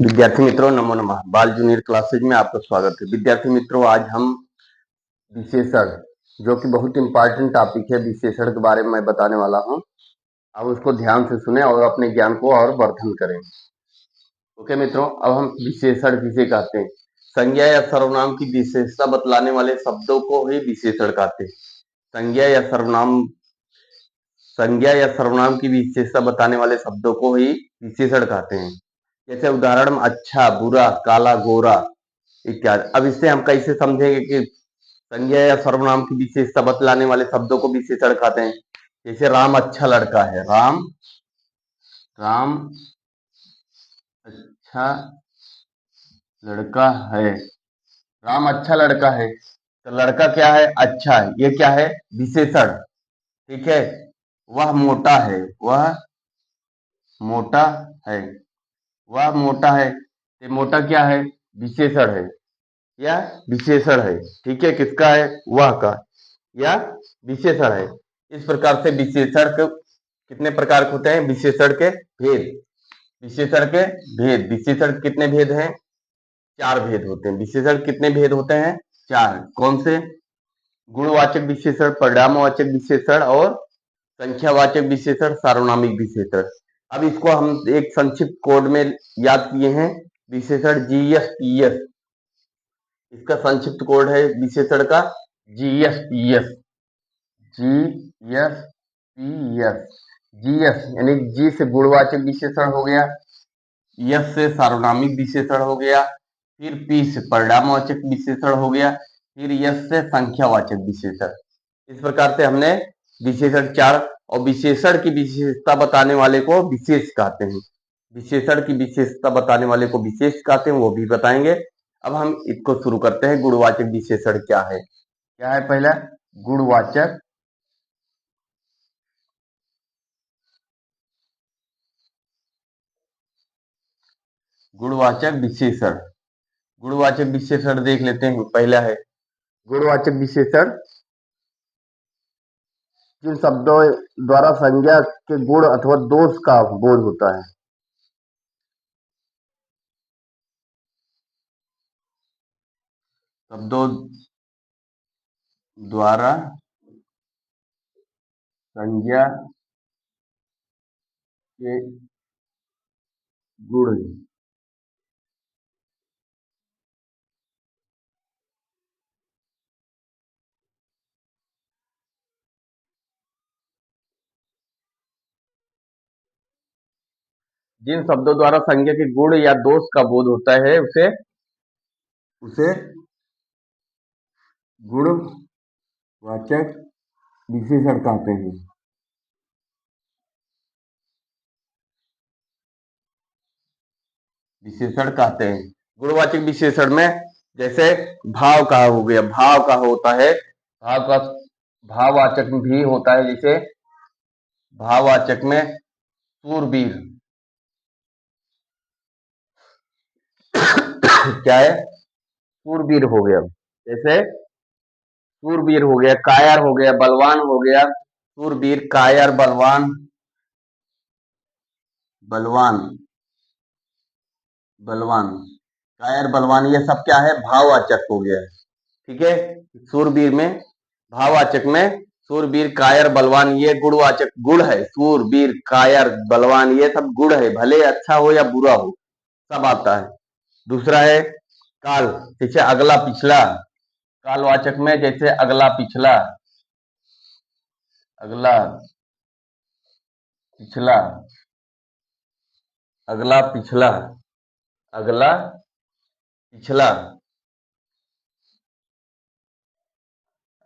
विद्यार्थी मित्रों नमो नमः। बाल जूनियर क्लासेज में आपका स्वागत है। विद्यार्थी मित्रों, आज हम विशेषण, जो कि बहुत इंपॉर्टेंट टॉपिक है, विशेषण के बारे में मैं बताने वाला हूं। अब उसको ध्यान से सुने और अपने ज्ञान को और वर्धन करें। ओके मित्रों, अब हम विशेषण किसे कहते हैं? संज्ञा या सर्वनाम की विशेषता बतलाने वाले शब्दों को ही विशेषण कहते हैं। संज्ञा या सर्वनाम की विशेषता बताने वाले शब्दों को ही विशेषण कहते हैं। जैसे उदाहरण में अच्छा, बुरा, काला, गोरा इत्यादि। अब इससे हम कैसे समझेंगे कि संज्ञा या सर्वनाम की विशेषता बतलाने वाले शब्दों को विशेषण कहते हैं? जैसे राम अच्छा लड़का है। राम अच्छा लड़का है। राम अच्छा लड़का है, तो लड़का क्या है? अच्छा है। ये क्या है? विशेषण। ठीक है। वह मोटा है। वह मोटा है। वह मोटा है, ये मोटा क्या है? विशेषण है। या विशेषण है। ठीक है, किसका है? वह का। या विशेषण है। इस प्रकार से विशेषण के कितने प्रकार के होते हैं? विशेषण के भेद। विशेषण के भेद। विशेषण कितने भेद हैं? 4 भेद होते हैं। विशेषण कितने भेद होते हैं? 4। कौन से? गुणवाचक विशेषण, परिणामवाचक विशेषण और संख्यावाचक विशेषण, सार्वनामिक विशेषण। अब इसको हम एक संक्षिप्त कोड में याद किए हैं। विशेषण जीएस-पीएस। इसका संक्षिप्त कोड है विशेषण का जीएस-पीएस। जीएस-पीएस। जीएस यानी जी से गुणवाचक विशेषण हो गया, एस से सार्वनामिक विशेषण हो गया, फिर पी से परिणामवाचक विशेषण हो गया, फिर एस से संख्यावाचक विशेषण। इस प्रकार से हमने विशेषण 4। और विशेषण की विशेषता बताने वाले को विशेष कहते हैं। विशेषण की विशेषता बताने वाले को विशेष कहते हैं, वो भी बताएंगे। अब हम इसको शुरू करते हैं। गुणवाचक विशेषण क्या है? क्या है? पहला गुणवाचक गुणवाचक विशेषण। गुणवाचक विशेषण देख लेते हैं। पहला है गुणवाचक विशेषण जिन शब्दों द्वारा संज्ञा के गुण अथवा दोष का बोध होता है। शब्दों द्वारा संज्ञा के गुण। जिन शब्दों द्वारा संज्ञा के गुण या दोष का बोध होता है उसे उसे गुणवाचक विशेषण कहते हैं। विशेषण कहते हैं। गुणवाचक विशेषण में जैसे भाव का हो गया। भाव का होता है, भाव का भाववाचक भी होता है। जैसे भाववाचक में सूरवीर क्या है? सूरवीर हो गया। जैसे सूरवीर हो गया, कायर हो गया, बलवान हो गया। सूरवीर, कायर, बलवान, बलवान, बलवान, कायर, बलवान, ये सब क्या है? भाववाचक हो गया। ठीक है। सूरवीर में, भाववाचक में सूरवीर, कायर, बलवान, ये गुणवाचक गुण है। सूरवीर, कायर, बलवान, ये सब गुण है। भले अच्छा हो या बुरा हो, सब आता है। दूसरा है काल। जैसे अगला, पिछला। कालवाचक में जैसे अगला, पिछला, अगला, पिछला, अगला, पिछला, अगला, पिछला,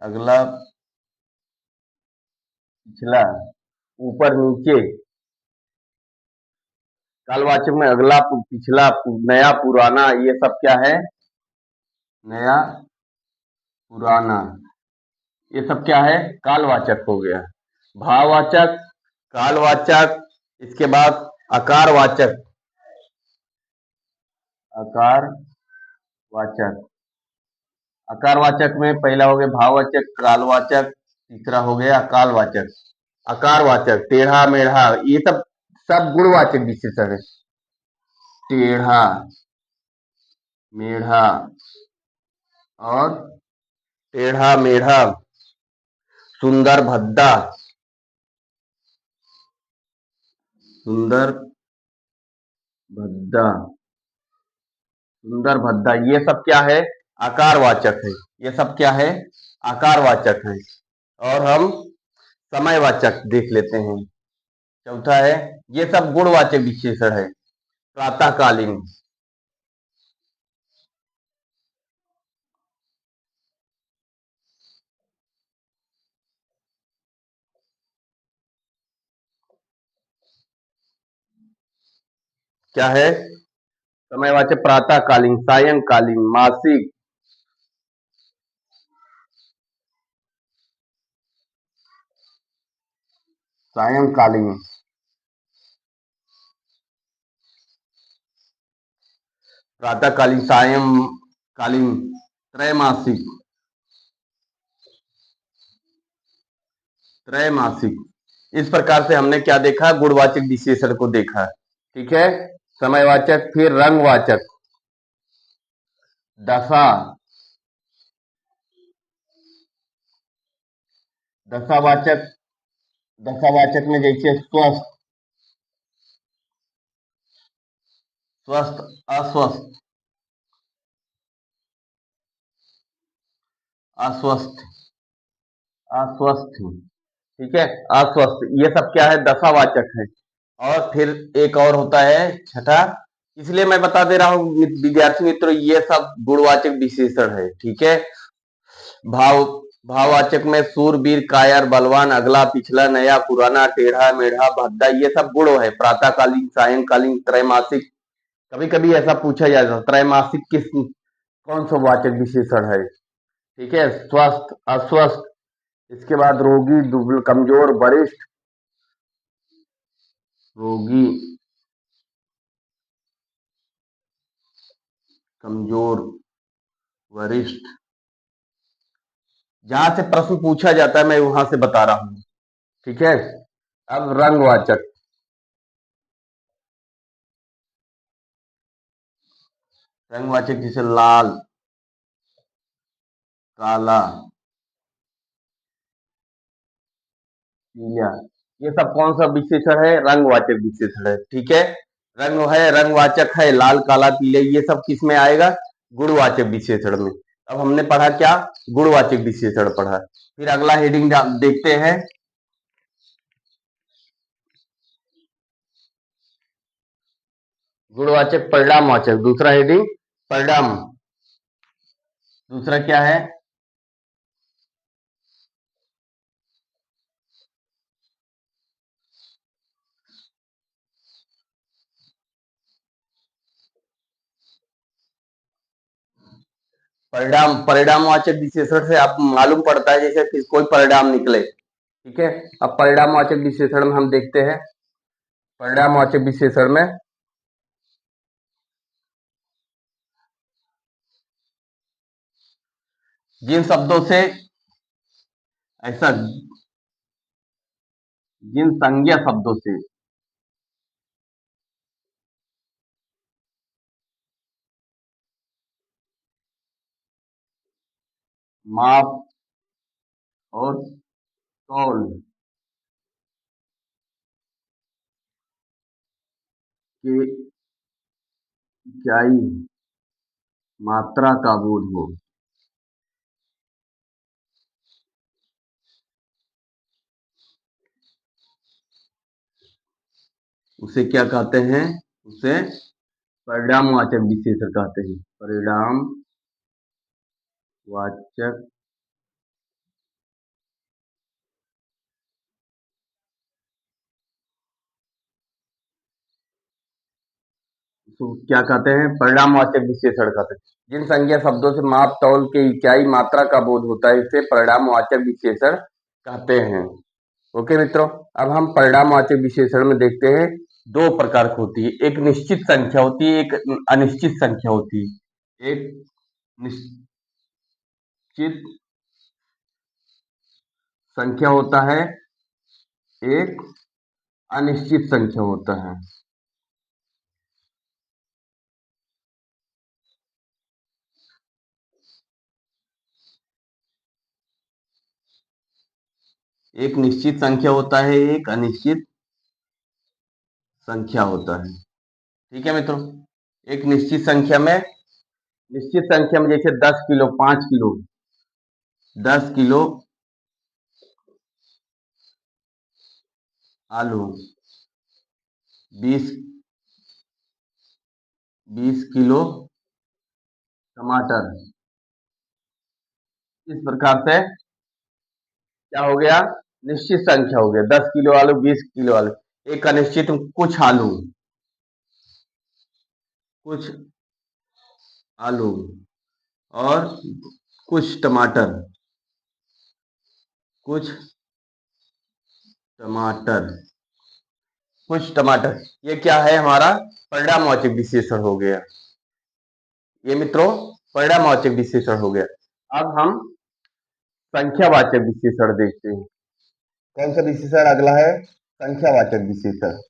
अगला, पिछला, ऊपर, नीचे। कालवाचक में अगला, पिछला, नया, पुराना, ये सब क्या है? नया, पुराना, ये सब क्या है? कालवाचक हो गया। भाववाचक, कालवाचक, इसके बाद आकारवाचक। आकारवाचक, आकारवाचक में पहला हो गया भाववाचक, कालवाचक, तीसरा हो गया कालवाचक। आकारवाचक टेढ़ा मेढ़ा, ये सब सब गुणवाचक विशेषण है। टेढ़ा, मेढ़ा और टेढ़ा मेढ़ा, सुंदर भद्दा, सुंदर भद्दा, सुंदर भद्दा, ये सब क्या है? आकारवाचक है। ये सब क्या है? आकारवाचक है। और हम समयवाचक देख लेते हैं। चौथा है, ये सब गुणवाचक विशेषण है। प्रातःकालीन, क्या है? समयवाचक प्रातःकालीन, सायंकालीन, मासिक, सायंकालीन, प्रातःकालीन, सायंकालीन, त्रैमासिक, त्रैमासिक। इस प्रकार से हमने क्या देखा? गुणवाचक विशेषण को देखा। ठीक है। समयवाचक, फिर रंगवाचक, दशा, दशावाचक, दशावाचक में जैसे स्वस्थ, स्वस्थ, अस्वस्थ, अस्वस्थ, अस्वस्थ, ठीक है, अस्वस्थ, ये सब क्या है? दशावाचक है। और फिर एक और होता है छठा, इसलिए मैं बता दे रहा हूं विद्यार्थी मित्रों, ये सब गुणवाचक विशेषण है। ठीक है। भाव, भाववाचक में सूरवीर, कायर, बलवान, अगला, पिछला, नया, पुराना, टेढ़ा मेढ़ा, भद्दा, ये सब गुण है। प्रातःकालीन, सायंकालीन, त्रैमासिक। कभी कभी ऐसा पूछा जाता है, त्रैमासिक किस कौन सा वाचक विशेषण है? ठीक है। स्वस्थ, अस्वस्थ, इसके बाद रोगी, दुबल, कमजोर, वरिष्ठ, रोगी, कमजोर, वरिष्ठ। जहां से प्रश्न पूछा जाता है मैं वहां से बता रहा हूं। ठीक है। अब रंगवाचक, रंगवाचक जैसे लाल, काला, पीला, ये सब कौन सा विशेषण है? रंगवाचक विशेषण है। ठीक है। रंग है, रंगवाचक है, लाल, काला, पीले, ये सब किस में आएगा? गुणवाचक विशेषण में। अब हमने पढ़ा क्या? गुणवाचक विशेषण पढ़ा। फिर अगला हेडिंग देखते हैं। गुणवाचक परिणामवाचक, दूसरा हेडिंग परिणाम। दूसरा क्या है? परिणाम, परिणामवाचक विशेषण से आप मालूम पड़ता है जैसे कि कोई परिणाम निकले। ठीक है। अब परिणामवाचक विशेषण में हम देखते हैं। परिणामवाचक विशेषण में जिन शब्दों से ऐसा, जिन संज्ञा शब्दों से माप और तौल के इकाई, मात्रा का बोध हो, उसे क्या कहते हैं? उसे परिणामवाचक विशेषण कहते हैं। परिणामवाचक, तो क्या कहते हैं? परिणामवाचक विशेषण कहते हैं। जिन संज्ञा शब्दों से माप तौल के इकाई मात्रा का बोध होता है इसे परिणामवाचक विशेषण कहते हैं। ओके मित्रों। अब हम परिणामवाचक विशेषण में देखते हैं, दो प्रकार की होती है। एक निश्चित संख्या होती है, एक अनिश्चित संख्या होती है। एक निश्चित संख्या होता है, एक अनिश्चित संख्या होता है। एक निश्चित संख्या होता है, एक अनिश्चित संख्या होता है। ठीक है मित्रों, एक निश्चित संख्या में जैसे 10 किलो, 5 किलो, 10 किलो आलू, 20 20 किलो टमाटर, इस प्रकार से क्या हो गया, निश्चित संख्या हो गया। 10 किलो आलू, 20 किलो आलू। एक अनिश्चित, कुछ आलू, कुछ आलू और कुछ टमाटर, कुछ टमाटर, कुछ टमाटर। ये क्या है, हमारा परिणामवाचक विशेषण हो गया। ये मित्रों परिणामवाचक विशेषण हो गया। अब हम संख्यावाचक विशेषण देखते हैं। कौन सा विशेषण अगला है, संख्यावाचक विशेषण।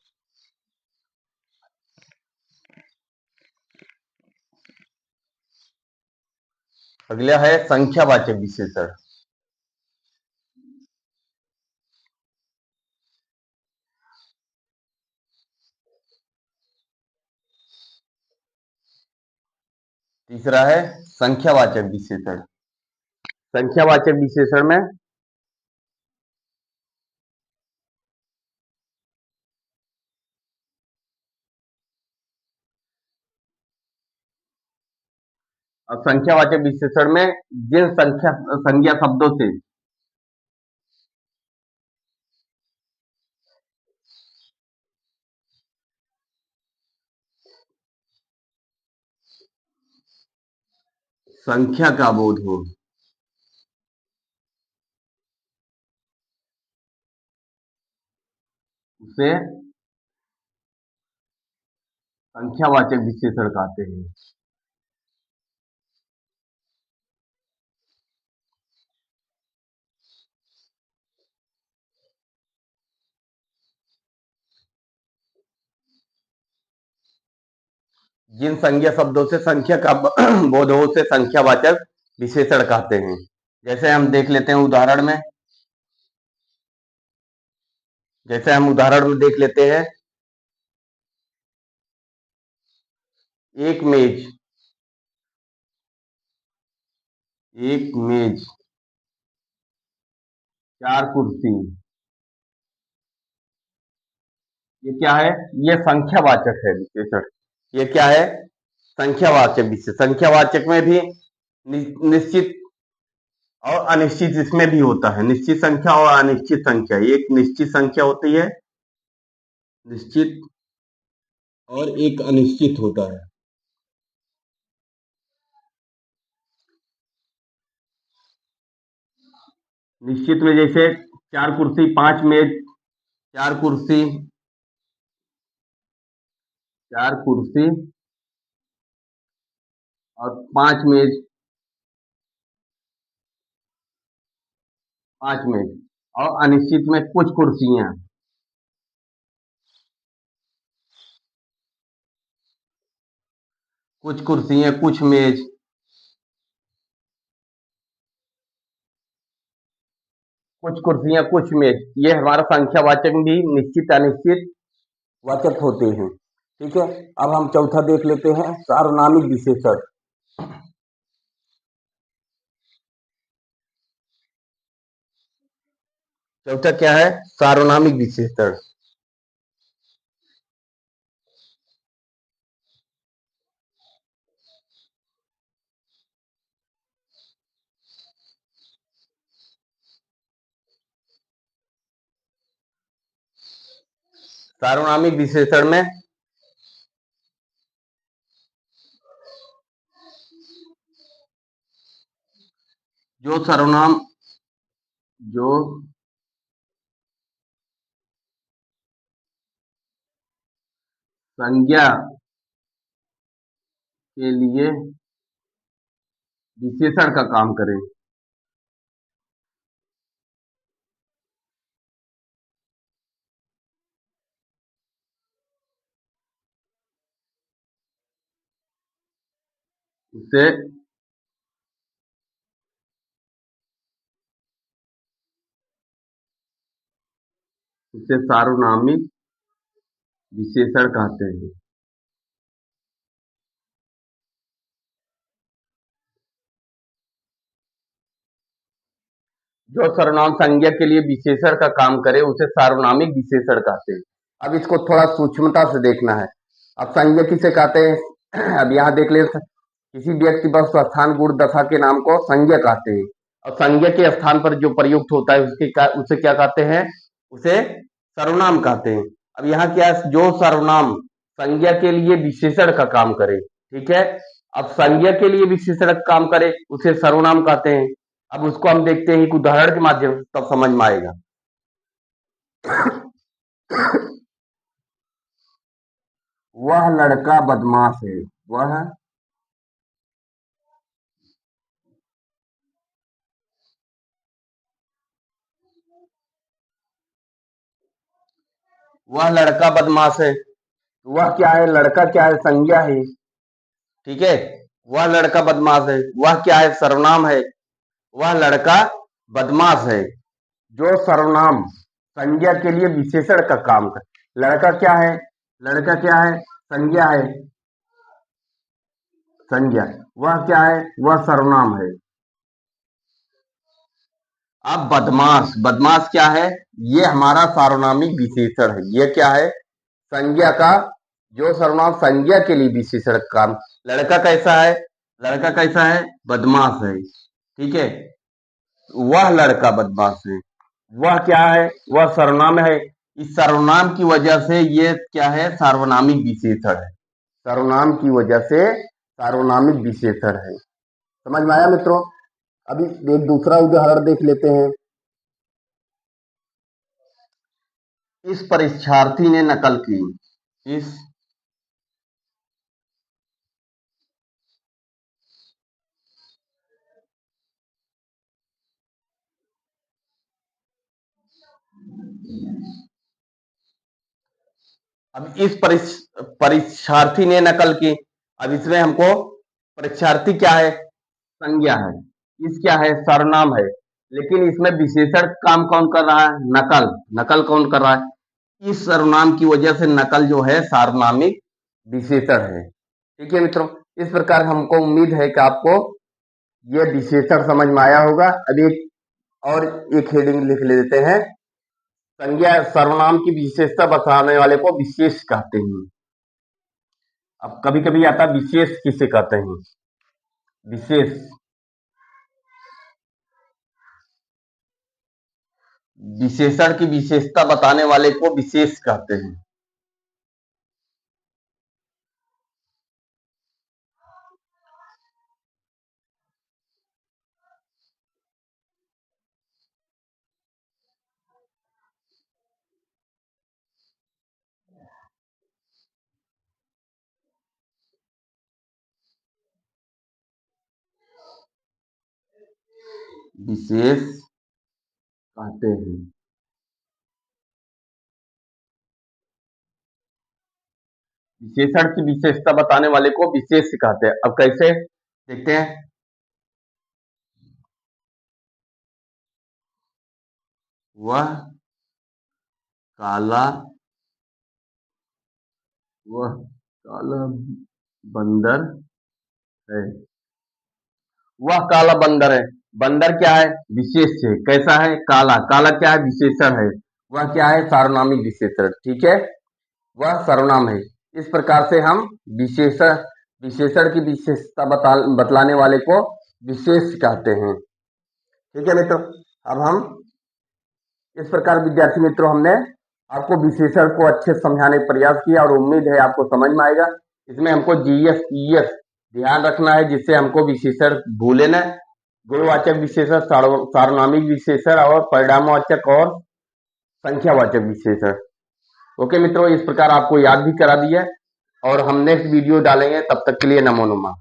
अगला है संख्यावाचक विशेषण। तीसरा है संख्यावाचक विशेषण। संख्यावाचक विशेषण में संख्यावाचक विशेषण में जिन संज्ञा शब्दों से संख्या का बोध हो, उसे संख्यावाचक विशेषण कहते हैं। जिन संज्ञा शब्दों से संख्या का बोध हो उसे संख्यावाचक विशेषण कहते हैं। जैसे हम देख लेते हैं उदाहरण में, जैसे हम उदाहरण में देख लेते हैं, एक मेज, एक मेज, 4 कुर्सी। ये क्या है, ये संख्यावाचक है विशेषण। ये क्या है, संख्यावाचक विशेषण। संख्यावाचक में भी निश्चित और अनिश्चित इसमें भी होता है। निश्चित संख्या और अनिश्चित संख्या। एक निश्चित संख्या होती है, निश्चित, और एक अनिश्चित होता है। निश्चित में जैसे 4 कुर्सी, 5 मेज, 4 कुर्सी, 4 कुर्सी और 5 मेज, 5 मेज। और अनिश्चित में कुछ कुर्सियां, कुछ कुर्सियां, कुछ मेज, कुछ कुर्सियां, कुछ मेज। ये हमारा संख्यावाचक भी निश्चित अनिश्चित वाचक होते हैं। ठीक है, अब हम चौथा देख लेते हैं, सार्वनामिक विशेषण। चौथा क्या है, सार्वनामिक विशेषण। सार्वनामिक विशेषण में जो सर्वनाम, जो संज्ञा के लिए विशेषण का काम करें, उसे उसे सार्वनामिक विशेषण कहते हैं। जो सर्वनाम संज्ञा के लिए विशेषण का काम करे उसे सार्वनामिक विशेषण कहते हैं। अब इसको थोड़ा सूक्ष्मता से देखना है। अब संज्ञा किसे कहते हैं? अब यहाँ देख ले, किसी व्यक्ति वस्तु स्थान गुण दशा के नाम को संज्ञा कहते हैं। और संज्ञा के स्थान पर जो प्रयुक्त होता है उसे क्या कहते हैं? उसे सर्वनाम कहते हैं। अब यहाँ क्या है? जो सर्वनाम संज्ञा के लिए विशेषण का काम करे, ठीक है। अब संज्ञा के लिए विशेषण का काम करे उसे सर्वनाम कहते हैं। अब उसको हम देखते हैं एक उदाहरण के माध्यम से, तब समझ में आएगा। वह लड़का बदमाश है। वह लड़का बदमाश है। वह क्या है? लड़का क्या है? संज्ञा है, ठीक है। वह लड़का बदमाश है, वह क्या है? सर्वनाम है। वह लड़का बदमाश है, जो सर्वनाम संज्ञा के लिए विशेषण का काम करे। लड़का क्या है? लड़का क्या है? संज्ञा है, संज्ञा। वह क्या है? वह सर्वनाम है। अब बदमाश, बदमाश क्या है? ये हमारा सार्वनामिक विशेषण है। ये क्या है? संज्ञा का, जो सर्वनाम संज्ञा के लिए विशेषण काम। लड़का कैसा है? लड़का कैसा है? बदमाश है, ठीक है। वह लड़का बदमाश है। वह क्या है? वह सर्वनाम है। इस सर्वनाम की वजह से ये क्या है? सार्वनामिक विशेषण है। सर्वनाम की वजह से सार्वनामिक विशेषण है। समझ में आया मित्रों? अभी एक दूसरा उदाहरण देख लेते हैं। इस परीक्षार्थी ने नकल की। इस अब इस परीक्षार्थी ने नकल की। अब इसमें हमको परीक्षार्थी क्या है? संज्ञा है। इस क्या है? सर्वनाम है। लेकिन इसमें विशेषण काम कौन कर रहा है? नकल। नकल कौन कर रहा है? इस सर्वनाम की वजह से नकल जो है सार्वनामिक विशेषण है, ठीक है मित्रों। इस प्रकार हमको उम्मीद है कि आपको यह विशेषण समझ में आया होगा। अब एक हेडिंग लिख लेते हैं। संज्ञा सर्वनाम की विशेषता बताने वाले को विशेष कहते हैं। अब कभी कभी आता विशेष किसे कहते हैं? विशेष, विशेषण की विशेषता बताने वाले को विशेष कहते हैं। विशेष कहते हैं। विशेषण की विशेषता बताने वाले को विशेष कहते हैं। अब कैसे देखते हैं। वह काला, वह काला बंदर है। वह काला बंदर है। बंदर क्या है? विशेष है। कैसा है? काला। काला क्या है? विशेषण है। वह क्या है? सार्वनामिक विशेषण, ठीक है। वह सर्वनाम है। इस प्रकार से हम विशेषण विशेषण की विशेषता बतलाने वाले को विशेष कहते हैं, ठीक है मित्रों। अब हम इस प्रकार विद्यार्थी मित्रों हमने आपको विशेषण को अच्छे से समझाने का प्रयास किया और उम्मीद है आपको समझ में आएगा। इसमें हमको जीएस ईएस ध्यान रखना है, जिससे हमको विशेषण भूले न। गुणवाचक विशेषण, सार्वनामिक विशेषण और परिणामवाचक और संख्यावाचक विशेषण। ओके मित्रों, इस प्रकार आपको याद भी करा दिया और हम नेक्स्ट वीडियो डालेंगे। तब तक के लिए नमो नमः।